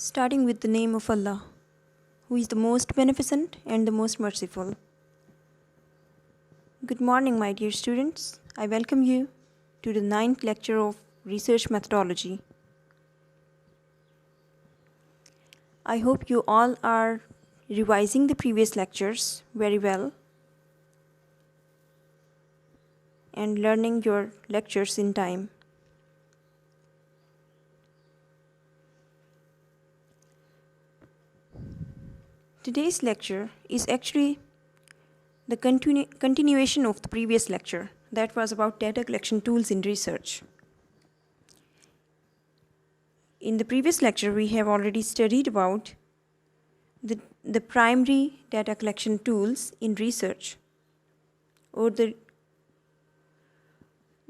starting with the name of Allah, who is the most beneficent and the most merciful. Good morning, my dear students. I welcome you to the 9th lecture of Research Methodology. I hope you all are revising the previous lectures very well and learning your lectures in time. Today's lecture is actually the continuation of the previous lecture that was about data collection tools in research. In the previous lecture, we have already studied about the primary data collection tools in research, or the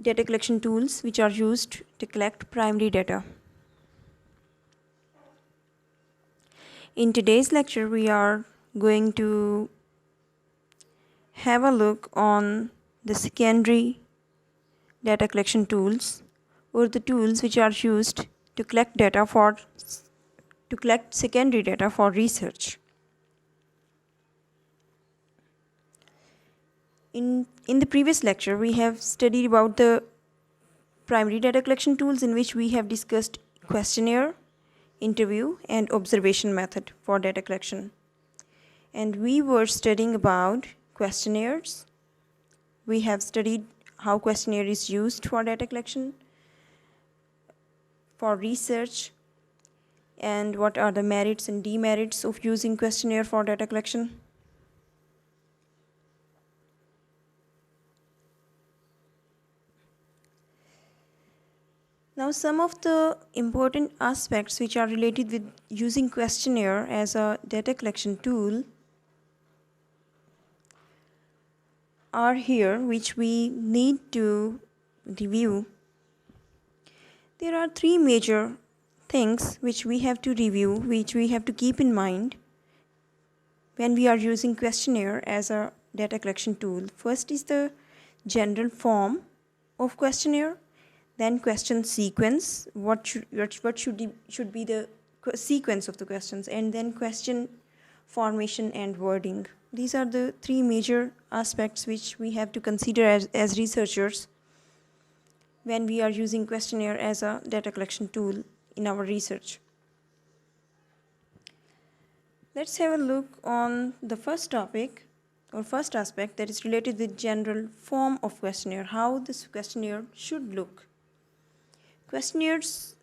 data collection tools which are used to collect primary data. In today's lecture, we are going to have a look on the secondary data collection tools, or the tools which are used to collect secondary data for research. In the previous lecture, we have studied about the primary data collection tools, in which we have discussed questionnaire, interview, and observation method for data collection. And we were studying about questionnaires. We have studied how questionnaire is used for data collection, for research, and what are the merits and demerits of using questionnaire for data collection. Now, some of the important aspects which are related with using questionnaire as a data collection tool are here, which we need to review. There are three major things which we have to review, which we have to keep in mind when we are using questionnaire as a data collection tool. First is the general form of questionnaire. Then question sequence, what should be the sequence of the questions, and then question formation and wording. These are the three major aspects which we have to consider as researchers when we are using questionnaire as a data collection tool in our research. Let's have a look on the first topic or first aspect, that is related with general form of questionnaire, how this questionnaire should look. Questionnaires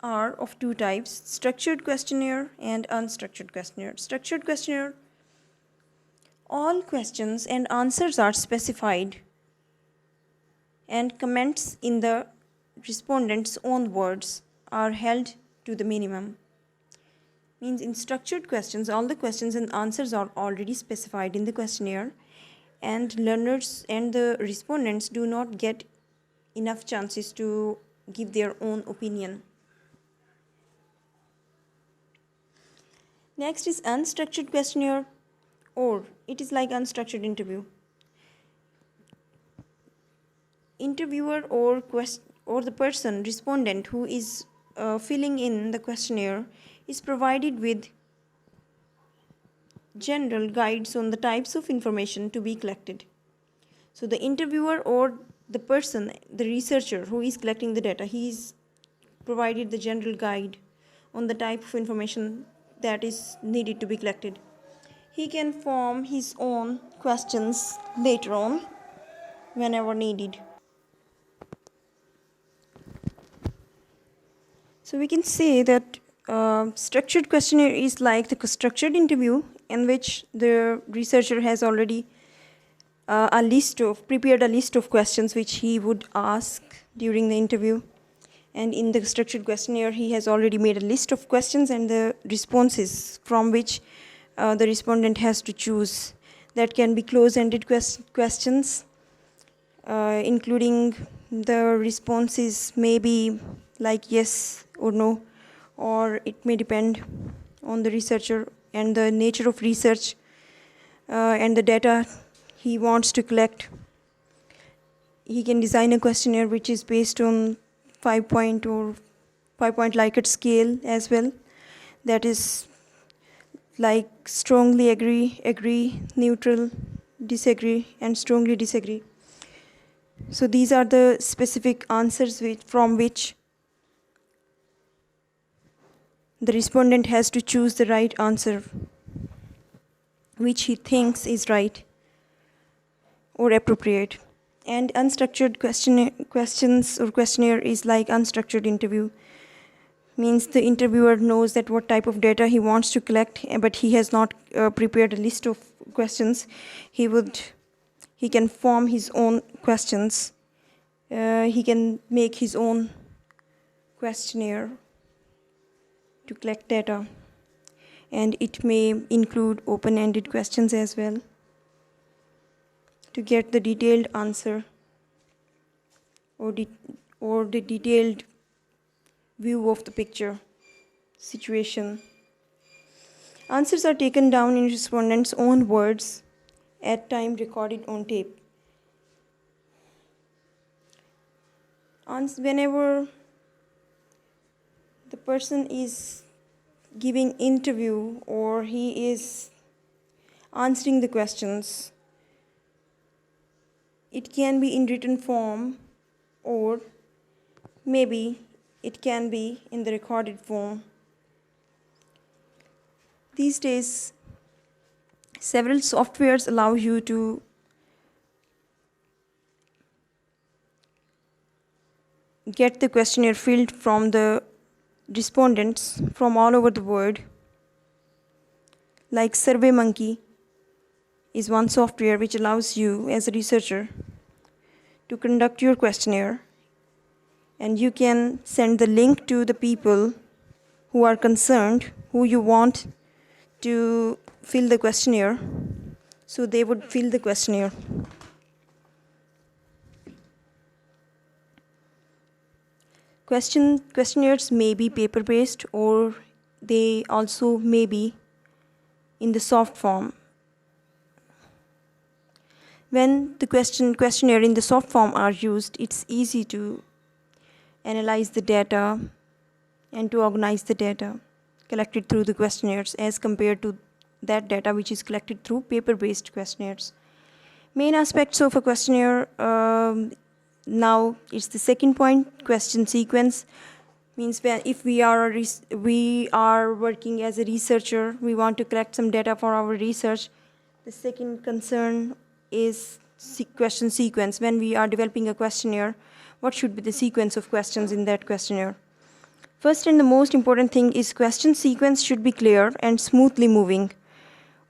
are of two types: structured questionnaire and unstructured questionnaire. Structured questionnaire, all questions and answers are specified and comments in the respondent's own words are held to the minimum. Means in structured questions, all the questions and answers are already specified in the questionnaire, and learners and the respondents do not get enough chances to give their own opinion. Next is unstructured questionnaire, or it is like unstructured interview. Interviewer or the person, respondent, who is filling in the questionnaire is provided with general guides on the types of information to be collected. So the interviewer or the person, the researcher who is collecting the data, he is provided the general guide on the type of information that is needed to be collected. He can form his own questions later on whenever needed. So we can say that structured questionnaire is like the structured interview, in which the researcher has already prepared a list of questions which he would ask during the interview. And in the structured questionnaire, he has already made a list of questions and the responses from which the respondent has to choose. That can be close-ended questions, including the responses may be like yes or no, or it may depend on the researcher and the nature of research and the data he wants to collect. He can design a questionnaire which is based on 5-point or 5-point Likert scale as well, that is like strongly agree, neutral, disagree, and strongly disagree. So these are the specific answers from which the respondent has to choose the right answer, which he thinks is right or appropriate. And unstructured questions or questionnaire is like unstructured interview. Means the interviewer knows that what type of data he wants to collect, but he has not prepared a list of questions. He can form his own questions. He can make his own questionnaire to collect data, and it may include open-ended questions as well to get the detailed answer or the detailed view of the picture situation. Answers are taken down in respondent's own words at time recorded on tape. Whenever the person is giving interview or he is answering the questions, it can be in written form or maybe it can be in the recorded form. These days, several softwares allow you to get the questionnaire filled from the respondents from all over the world. Like SurveyMonkey is one software which allows you as a researcher to conduct your questionnaire, and you can send the link to the people who are concerned, who you want to fill the questionnaire, so they would fill the questionnaire. Questionnaires may be paper-based or they also may be in the soft form. When the questionnaire in the soft form are used, it's easy to analyze the data and to organize the data collected through the questionnaires as compared to that data which is collected through paper-based questionnaires. Main aspects of a questionnaire, now it's the second point, question sequence. Means if we are working as a researcher, we want to collect some data for our research. The second concern is question sequence. When we are developing a questionnaire, what should be the sequence of questions in that questionnaire? First and the most important thing is question sequence should be clear and smoothly moving.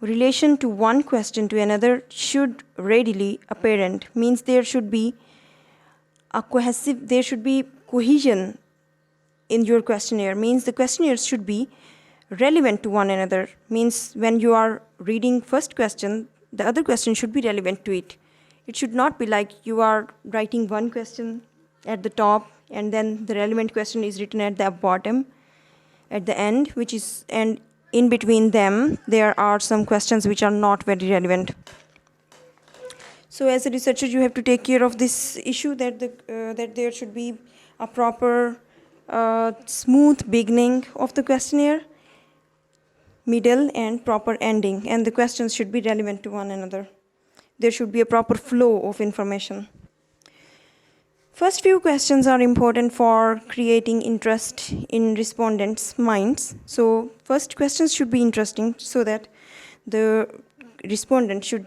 Relation to one question to another should readily apparent. Means there should be cohesion in your questionnaire. Means the questionnaires should be relevant to one another. Means when you are reading first question, the other question should be relevant to it. It should not be like you are writing one question at the top and then the relevant question is written at the bottom, at the end, and in between them there are some questions which are not very relevant. So as a researcher, you have to take care of this issue that there should be a proper smooth beginning of the questionnaire, middle and proper ending, and the questions should be relevant to one another. There should be a proper flow of information. First few questions are important for creating interest in respondents' minds. So first questions should be interesting so that the respondent should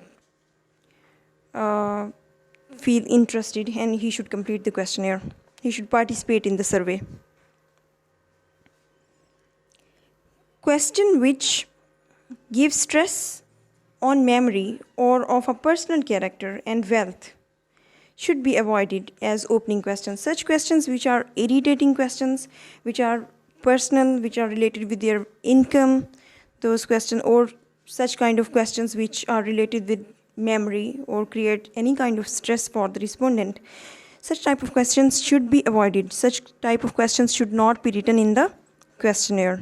feel interested and he should complete the questionnaire. He should participate in the survey. Question which gives stress on memory or of a personal character and wealth should be avoided as opening questions. Such questions which are irritating questions, which are personal, which are related with their income, those questions, or such kind of questions which are related with memory or create any kind of stress for the respondent. Such type of questions should be avoided. Such type of questions should not be written in the questionnaire.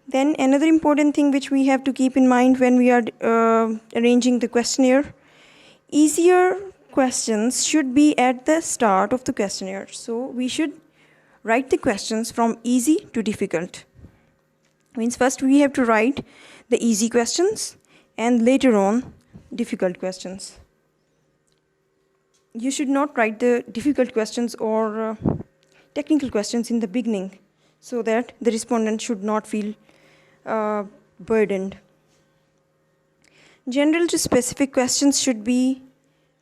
Then another important thing which we have to keep in mind when we are arranging the questionnaire, easier questions should be at the start of the questionnaire. So we should write the questions from easy to difficult. Means first we have to write the easy questions and later on difficult questions. You should not write the difficult questions or technical questions in the beginning, so that the respondent should not feel burdened. General to specific questions should be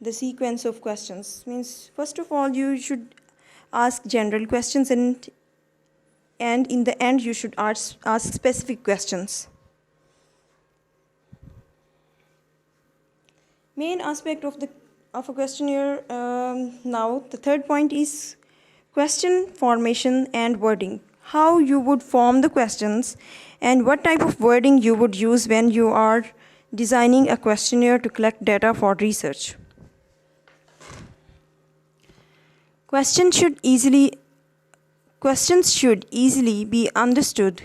the sequence of questions. Means first of all you should ask general questions, and in the end you should ask specific questions. Main aspect of a questionnaire. Now the third point is question formation and wording. How you would form the questions and what type of wording you would use when you are designing a questionnaire to collect data for research. Questions should easily be understood.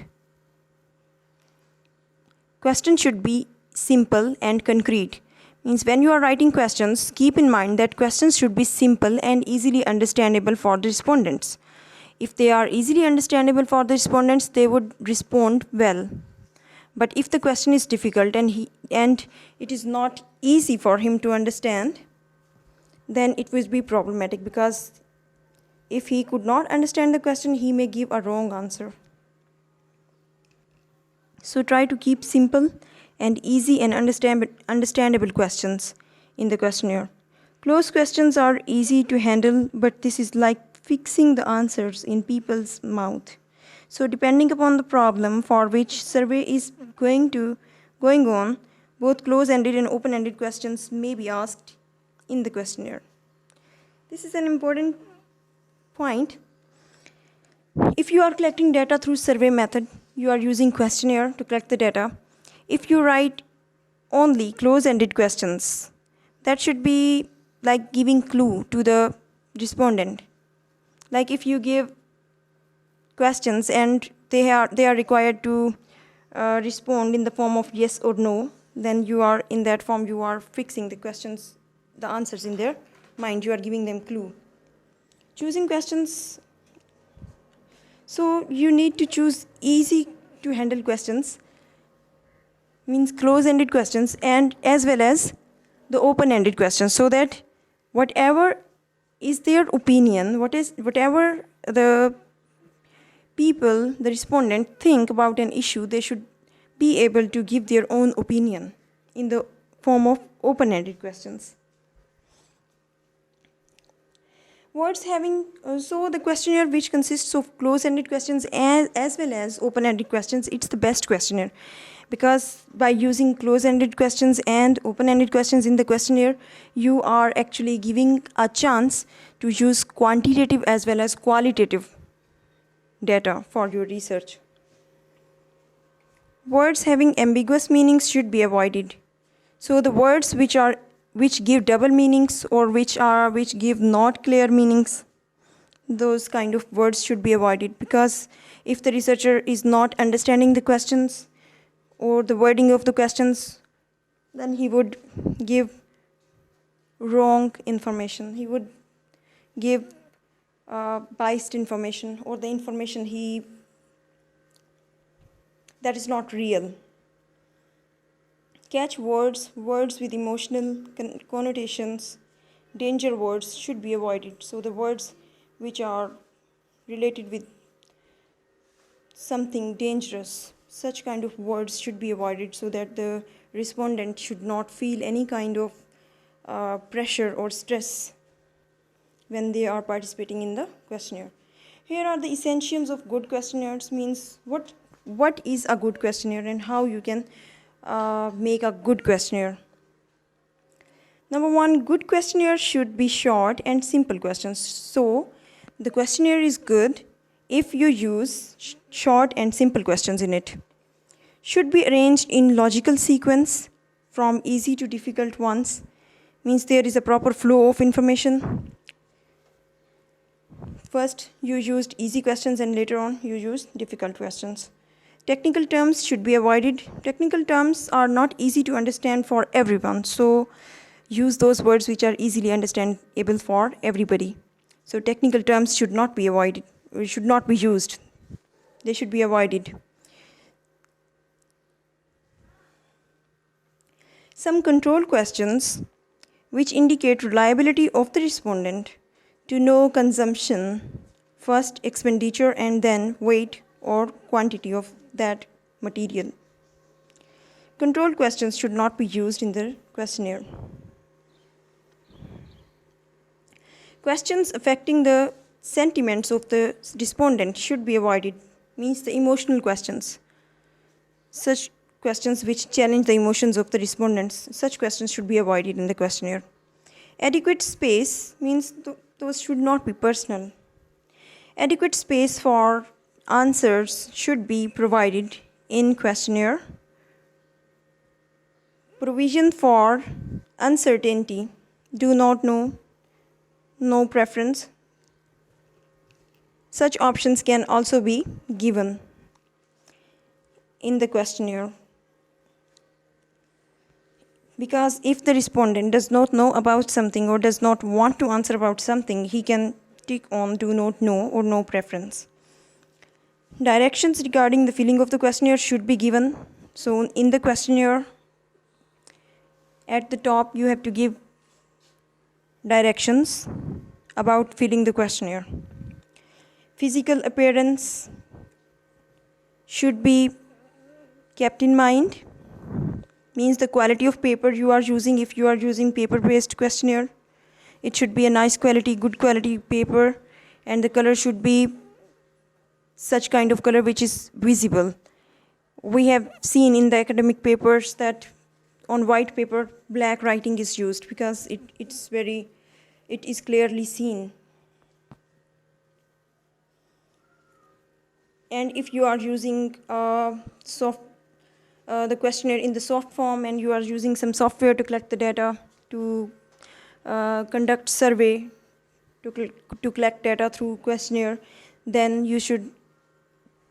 Questions should be simple and concrete. Means when you are writing questions, keep in mind that questions should be simple and easily understandable for the respondents. If they are easily understandable for the respondents, they would respond well. But if the question is difficult and it is not easy for him to understand, then it will be problematic, because if he could not understand the question, he may give a wrong answer. So try to keep simple and easy and understandable questions in the questionnaire. Closed questions are easy to handle, but this is like fixing the answers in people's mouth. So depending upon the problem for which survey is going on, both close-ended and open-ended questions may be asked in the questionnaire. This is an important point. If you are collecting data through survey method, you are using questionnaire to collect the data. If you write only close-ended questions, that should be like giving clue to the respondent. Like if you give questions and they are required to respond in the form of yes or no, then you are in that form, you are fixing the questions, the answers in their mind, you are giving them clue. Choosing questions. So you need to choose easy to handle questions, means close-ended questions, and as well as the open-ended questions, so that whatever is their opinion, whatever the people, the respondent, think about an issue, they should be able to give their own opinion in the form of open-ended questions. Words having, so the questionnaire which consists of close-ended questions as well as open-ended questions, it's the best questionnaire. Because by using close-ended questions and open-ended questions in the questionnaire, you are actually giving a chance to use quantitative as well as qualitative data for your research. Words having ambiguous meanings should be avoided. So the words which give double meanings or which give not clear meanings, those kind of words should be avoided, because if the researcher is not understanding the questions or the wording of the questions, then he would give wrong information. He would give biased information, or the information that is not real. Catch words with emotional connotations, danger words should be avoided. So the words which are related with something dangerous, such kind of words should be avoided, so that the respondent should not feel any kind of pressure or stress when they are participating in the questionnaire. Here are the essentials of good questionnaires, means what is a good questionnaire and how you can make a good questionnaire. Number one, good questionnaire should be short and simple questions. So the questionnaire is good if you use short and simple questions in it. Should be arranged in logical sequence from easy to difficult ones, means there is a proper flow of information. First you used easy questions and later on you used difficult questions. Technical terms should be avoided. Technical terms are not easy to understand for everyone, so use those words which are easily understandable for everybody. So technical terms should not be avoided. should not be used. They should be avoided. Some control questions which indicate reliability of the respondent to know consumption, first expenditure and then weight or quantity of that material. Control questions should not be used in the questionnaire. Questions affecting the sentiments of the respondent should be avoided, means the emotional questions. Such questions which challenge the emotions of the respondents, such questions should be avoided in the questionnaire. Adequate space means those should not be personal. Adequate space for answers should be provided in questionnaire. Provision for uncertainty, do not know, no preference. Such options can also be given in the questionnaire. Because if the respondent does not know about something or does not want to answer about something, he can tick on do not know or no preference. Directions regarding the filling of the questionnaire should be given. So in the questionnaire, at the top you have to give directions about filling the questionnaire. Physical appearance should be kept in mind, means the quality of paper you are using. If you are using paper-based questionnaire, it should be a nice quality, good quality paper, and the color should be such kind of color which is visible. We have seen in the academic papers that on white paper black writing is used because it is clearly seen. And if you are using the questionnaire in the soft form and you are using some software to collect the data, to conduct survey, to collect data through questionnaire, then you should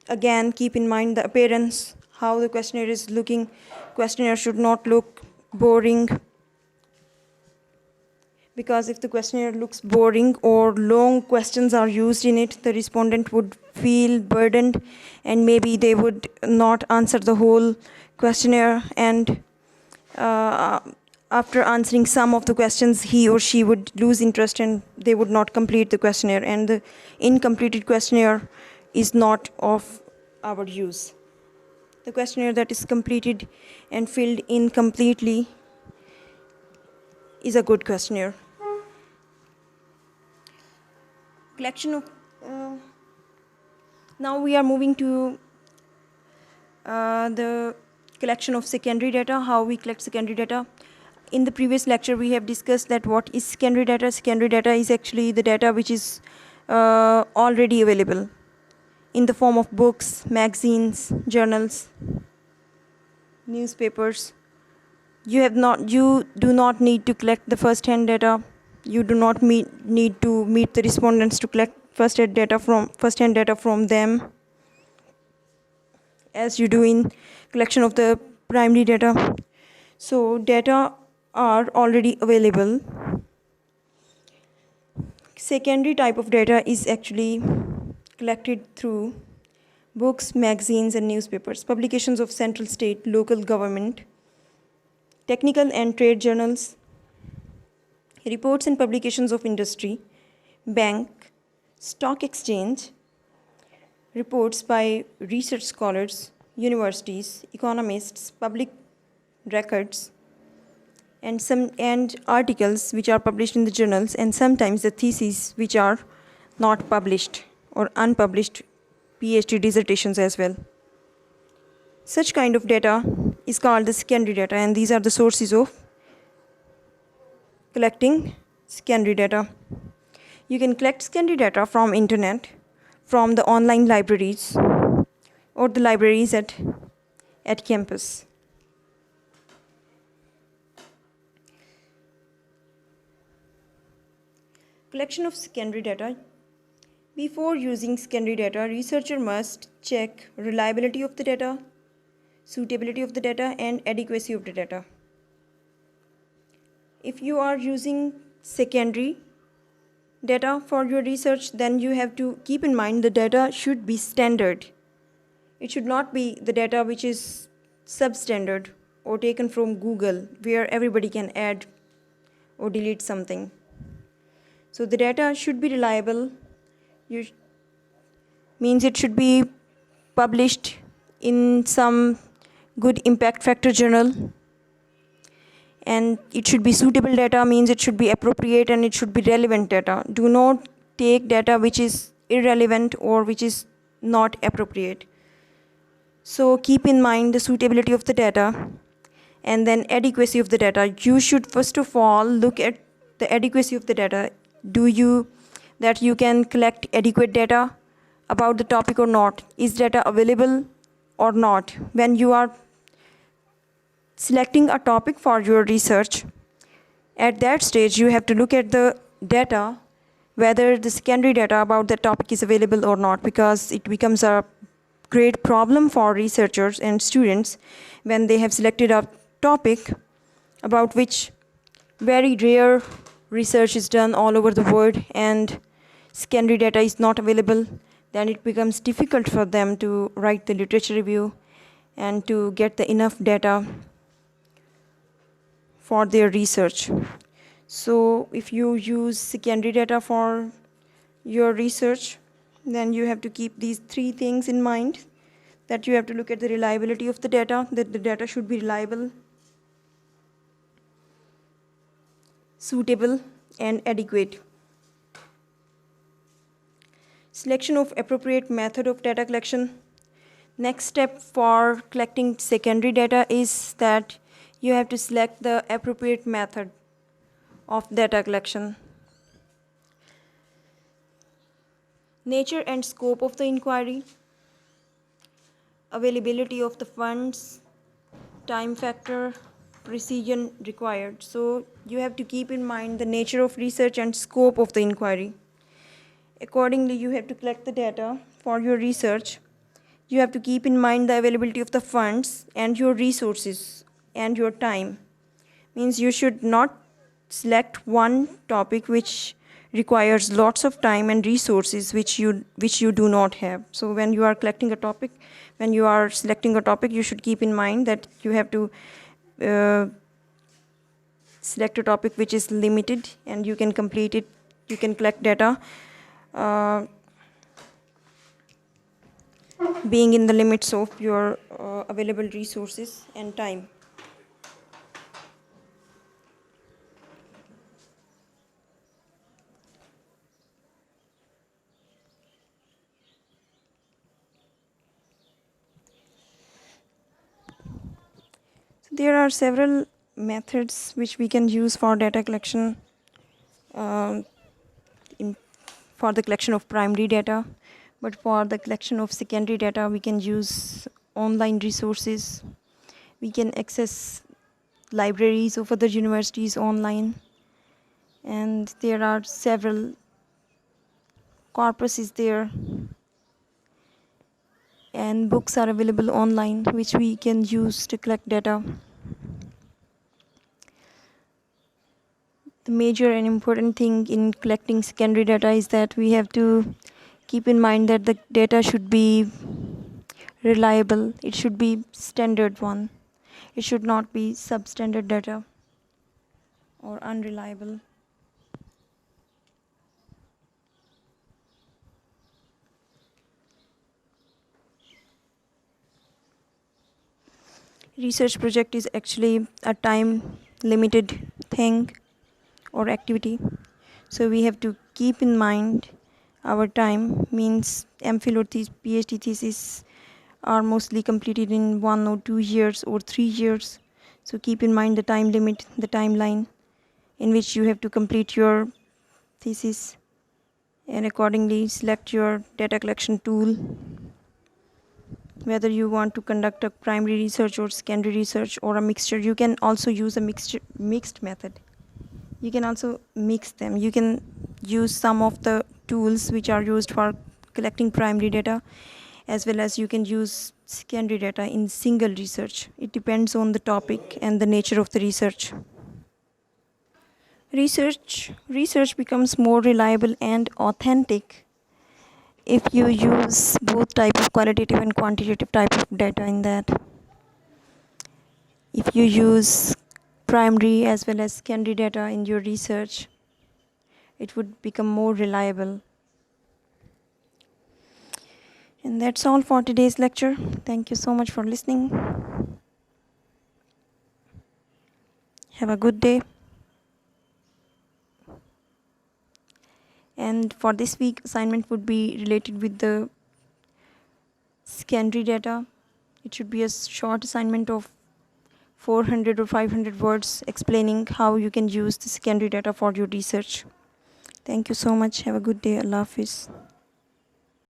again keep in mind the appearance, how the questionnaire is looking. Questionnaire should not look boring, because if the questionnaire looks boring or long questions are used in it, the respondent would feel burdened and maybe they would not answer the whole questionnaire, and after answering some of the questions he or she would lose interest and they would not complete the questionnaire, and the incompleted questionnaire is not of our use. The questionnaire that is completed and filled incompletely is a good questionnaire. Collection of now we are moving to the collection of secondary data, how we collect secondary data. In the previous lecture we have discussed that what is secondary data. Secondary data is actually the data which is already available in the form of books, magazines, journals, newspapers. You do not need to collect the first-hand data. You do not need to meet the respondents to collect first-hand data from them, as you do in collection of the primary data. So data are already available. Secondary type of data is actually collected through books, magazines, and newspapers, publications of central, state, local government, technical and trade journals, reports and publications of industry, bank, stock exchange, reports by research scholars, universities, economists, public records, and articles which are published in the journals, and sometimes the theses which are not published or unpublished PhD dissertations as well. Such kind of data is called the secondary data, and these are the sources of collecting secondary data. You can collect secondary data from internet, from the online libraries, or the libraries at campus. Collection of secondary data. Before using secondary data, researcher must check reliability of the data, suitability of the data, and adequacy of the data. If you are using secondary, data for your research, then you have to keep in mind the data should be standard. It should not be the data which is substandard or taken from Google, where everybody can add or delete something. So the data should be reliable. Means it should be published in some good impact factor journal, and it should be suitable data, means it should be appropriate and it should be relevant data. Do not take data which is irrelevant or which is not appropriate. So keep in mind the suitability of the data and then adequacy of the data. You should first of all look at the adequacy of the data. That you can collect adequate data about the topic or not? Is data available or not? When you are selecting a topic for your research, at that stage you have to look at the data, whether the secondary data about the topic is available or not, because it becomes a great problem for researchers and students when they have selected a topic about which very rare research is done all over the world and secondary data is not available. Then it becomes difficult for them to write the literature review and to get the enough data for their research. So if you use secondary data for your research, then you have to keep these three things in mind, that you have to look at the reliability of the data, that the data should be reliable, suitable, and adequate. Selection of appropriate method of data collection. Next step for collecting secondary data is that you have to select the appropriate method of data collection. Nature and scope of the inquiry, availability of the funds, time factor, precision required. So you have to keep in mind the nature of research and scope of the inquiry. Accordingly, you have to collect the data for your research. You have to keep in mind the availability of the funds and your resources and your time. Means you should not select one topic which requires lots of time and resources which you do not have. So when you are collecting a topic, when you are selecting a topic, you should keep in mind that you have to select a topic which is limited and you can complete it, you can collect data being in the limits of your available resources and time. There are several methods which we can use for data collection, for the collection of primary data, but for the collection of secondary data we can use online resources. We can access libraries of other universities online, and there are several corpuses there, and books are available online which we can use to collect data. The major and important thing in collecting secondary data is that we have to keep in mind that the data should be reliable. It should be standard one. It should not be substandard data or unreliable. Research project is actually a time limited thing or activity. So we have to keep in mind our time, means MPhil or PhD thesis are mostly completed in 1 or 2 years or 3 years. So keep in mind the time limit, the timeline in which you have to complete your thesis, and accordingly select your data collection tool, whether you want to conduct a primary research or secondary research or a mixture. You can also use a mixed method. You can also mix them. You can use some of the tools which are used for collecting primary data, as well as you can use secondary data in single research. It depends on the topic and the nature of the research. Research becomes more reliable and authentic if you use both type of qualitative and quantitative type of data in that. If you use primary as well as secondary data in your research, it would become more reliable. And that's all for today's lecture. Thank you so much for listening. Have a good day. And for this week, assignment would be related with the secondary data. It should be a short assignment of 400 or 500 words explaining how you can use the secondary data for your research. Thank you so much. Have a good day. Allah Hafiz.